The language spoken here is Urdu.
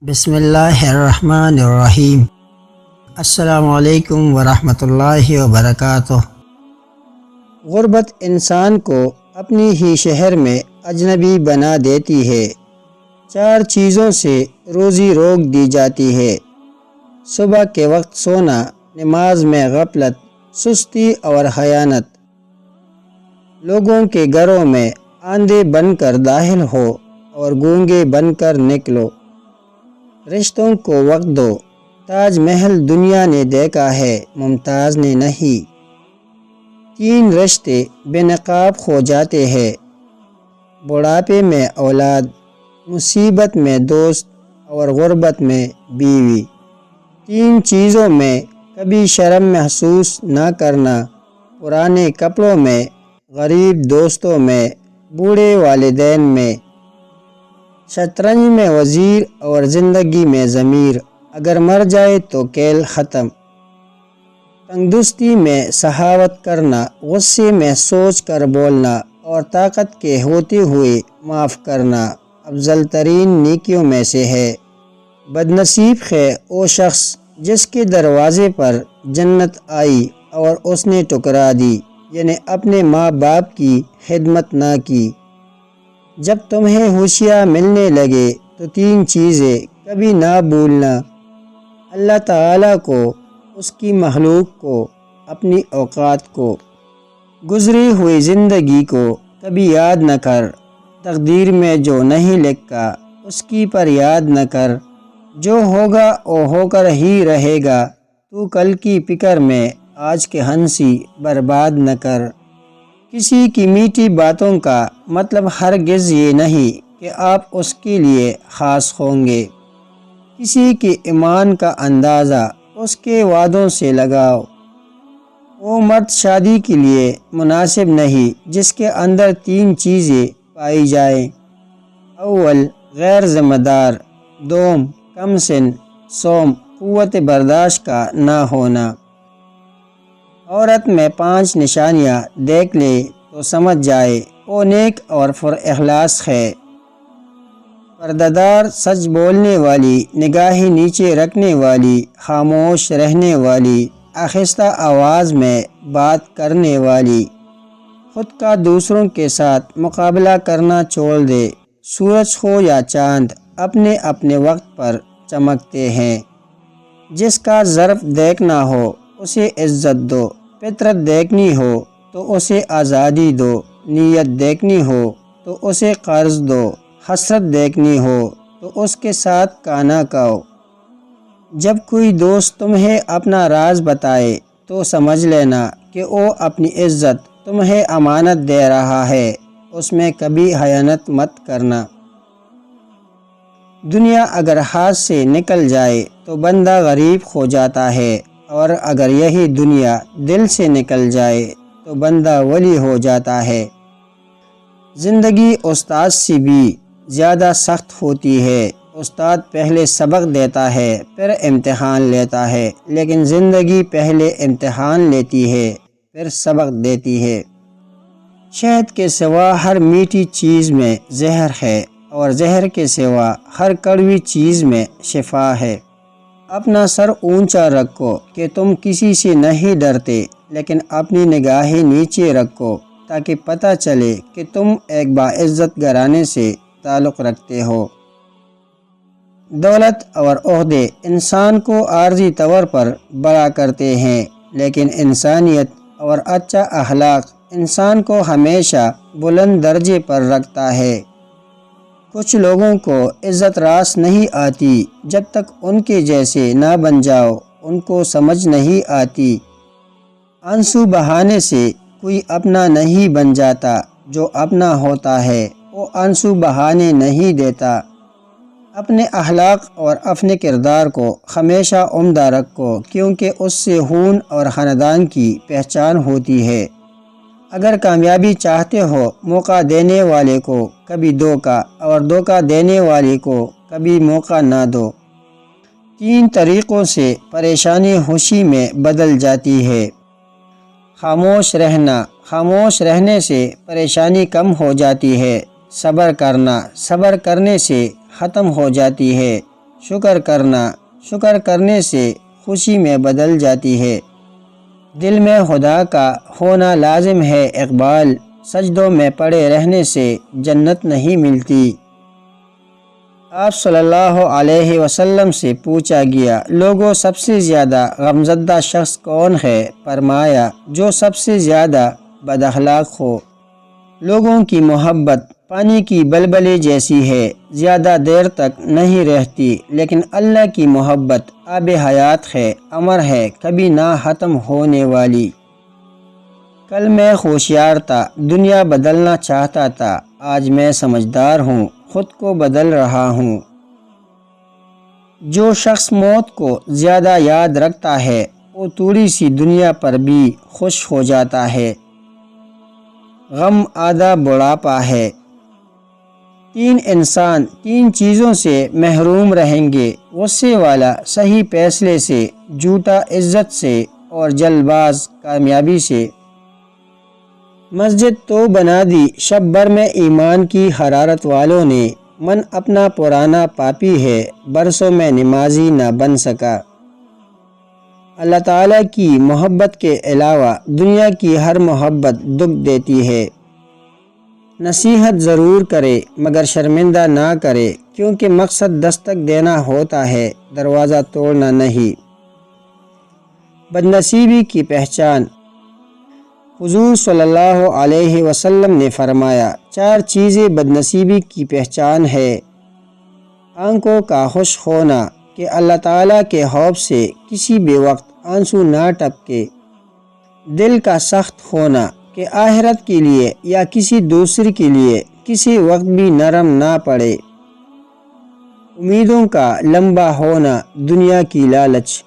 بسم اللہ الرحمن الرحیم۔ السلام علیکم ورحمۃ اللہ وبرکاتہ۔ غربت انسان کو اپنی ہی شہر میں اجنبی بنا دیتی ہے۔ 4 چیزوں سے روزی روک دی جاتی ہے: صبح کے وقت سونا، نماز میں غفلت، سستی اور خیانت۔ لوگوں کے گھروں میں آندھے بن کر داخل ہو اور گونگے بن کر نکلو۔ رشتوں کو وقت دو، تاج محل دنیا نے دیکھا ہے، ممتاز نے نہیں۔ 3 رشتے بے نقاب ہو جاتے ہیں: بڑھاپے میں اولاد، مصیبت میں دوست اور غربت میں بیوی۔ 3 چیزوں میں کبھی شرم محسوس نہ کرنا: پرانے کپڑوں میں، غریب دوستوں میں، بوڑھے والدین میں۔ شطرنج میں وزیر اور زندگی میں ضمیر، اگر مر جائے تو کھیل ختم۔ تنگدستی میں سخاوت کرنا، غصے میں سوچ کر بولنا اور طاقت کے ہوتے ہوئے معاف کرنا افضل ترین نیکیوں میں سے ہے۔ بدنصیب ہے وہ شخص جس کے دروازے پر جنت آئی اور اس نے ٹھکرا دی، یعنی اپنے ماں باپ کی خدمت نہ کی۔ جب تمہیں خوشیاں ملنے لگے تو 3 چیزیں کبھی نہ بھولنا: اللہ تعالیٰ کو، اس کی مخلوق کو، اپنی اوقات کو۔ گزری ہوئی زندگی کو کبھی یاد نہ کر، تقدیر میں جو نہیں لکھا اس کی پر یاد نہ کر۔ جو ہوگا وہ ہو کر ہی رہے گا، تو کل کی فکر میں آج کے ہنسی برباد نہ کر۔ کسی کی میٹھی باتوں کا مطلب ہرگز یہ نہیں کہ آپ اس کے لیے خاص ہوں گے۔ کسی کے ایمان کا اندازہ اس کے وعدوں سے لگاؤ۔ وہ مرد شادی کے لیے مناسب نہیں جس کے اندر 3 چیزیں پائی جائیں: اول، غیر ذمہ دار، دوم، کم سن، سوم، قوت برداشت کا نہ ہونا۔ عورت میں 5 نشانیاں دیکھ لے تو سمجھ جائے وہ نیک اور پر اخلاص ہے۔ پردہ دار، سچ بولنے والی، نگاہیں نیچے رکھنے والی، خاموش رہنے والی، آہستہ آواز میں بات کرنے والی۔ خود کا دوسروں کے ساتھ مقابلہ کرنا چھوڑ دے۔ سورج ہو یا چاند، اپنے اپنے وقت پر چمکتے ہیں۔ جس کا ظرف دیکھنا ہو اسے عزت دو، فطرت دیکھنی ہو تو اسے آزادی دو، نیت دیکھنی ہو تو اسے قرض دو، حسرت دیکھنی ہو تو اس کے ساتھ کانا کھاؤ۔ جب کوئی دوست تمہیں اپنا راز بتائے تو سمجھ لینا کہ وہ اپنی عزت تمہیں امانت دے رہا ہے، اس میں کبھی خیانت مت کرنا۔ دنیا اگر ہاتھ سے نکل جائے تو بندہ غریب ہو جاتا ہے، اور اگر یہی دنیا دل سے نکل جائے تو بندہ ولی ہو جاتا ہے۔ زندگی استاد سے بھی زیادہ سخت ہوتی ہے۔ استاد پہلے سبق دیتا ہے پھر امتحان لیتا ہے، لیکن زندگی پہلے امتحان لیتی ہے پھر سبق دیتی ہے۔ شہد کے سوا ہر میٹھی چیز میں زہر ہے، اور زہر کے سوا ہر کڑوی چیز میں شفا ہے۔ اپنا سر اونچا رکھو کہ تم کسی سے نہیں ڈرتے، لیکن اپنی نگاہیں نیچے رکھو تاکہ پتہ چلے کہ تم ایک باعزت گھرانے سے تعلق رکھتے ہو۔ دولت اور عہدے انسان کو عارضی طور پر بڑا کرتے ہیں، لیکن انسانیت اور اچھا اخلاق انسان کو ہمیشہ بلند درجے پر رکھتا ہے۔ کچھ لوگوں کو عزت راس نہیں آتی جب تک ان کے جیسے نہ بن جاؤ، ان کو سمجھ نہیں آتی۔ آنسو بہانے سے کوئی اپنا نہیں بن جاتا، جو اپنا ہوتا ہے وہ آنسو بہانے نہیں دیتا۔ اپنے اخلاق اور اپنے کردار کو ہمیشہ عمدہ رکھو، کیونکہ اس سے خون اور خاندان کی پہچان ہوتی ہے۔ اگر کامیابی چاہتے ہو، موقع دینے والے کو کبھی دھوکہ اور دھوکہ دینے والے کو کبھی موقع نہ دو۔ 3 طریقوں سے پریشانی خوشی میں بدل جاتی ہے: خاموش رہنا، خاموش رہنے سے پریشانی کم ہو جاتی ہے۔ صبر کرنا، صبر کرنے سے ختم ہو جاتی ہے۔ شکر کرنے سے خوشی میں بدل جاتی ہے۔ دل میں خدا کا ہونا لازم ہے اقبال، سجدوں میں پڑے رہنے سے جنت نہیں ملتی۔ آپ صلی اللہ علیہ وسلم سے پوچھا گیا، لوگوں سب سے زیادہ غمزدہ شخص کون ہے؟ فرمایا، جو سب سے زیادہ بد اخلاق ہو۔ لوگوں کی محبت پانی کی بلبلی جیسی ہے، زیادہ دیر تک نہیں رہتی، لیکن اللہ کی محبت آب حیات ہے، امر ہے، کبھی نہ ختم ہونے والی۔ کل میں ہوشیار تھا، دنیا بدلنا چاہتا تھا، آج میں سمجھدار ہوں، خود کو بدل رہا ہوں۔ جو شخص موت کو زیادہ یاد رکھتا ہے وہ تھوڑی سی دنیا پر بھی خوش ہو جاتا ہے۔ غم آدھا بڑھاپا ہے۔ تین انسان تین چیزوں سے محروم رہیں گے، غصے والا صحیح فیصلے سے، جھوٹا عزت سے، اور جلد باز کامیابی سے۔ مسجد تو بنا دی شب بھر میں ایمان کی حرارت والوں نے، من اپنا پرانا پاپی ہے، برسوں میں نمازی نہ بن سکا۔ اللہ تعالیٰ کی محبت کے علاوہ دنیا کی ہر محبت دکھ دیتی ہے۔ نصیحت ضرور کرے مگر شرمندہ نہ کرے، کیونکہ مقصد دستک دینا ہوتا ہے، دروازہ توڑنا نہیں۔ بدنصیبی کی پہچان۔ حضور صلی اللہ علیہ وسلم نے فرمایا، چار چیزیں بدنصیبی کی پہچان ہے۔ آنکھوں کا خوش ہونا کہ اللہ تعالیٰ کے خوف سے کسی بھی وقت آنسو نہ ٹپکے، دل کا سخت ہونا کہ آخرت کے لیے یا کسی دوسرے کے لیے کسی وقت بھی نرم نہ پڑے، امیدوں کا لمبا ہونا، دنیا کی لالچ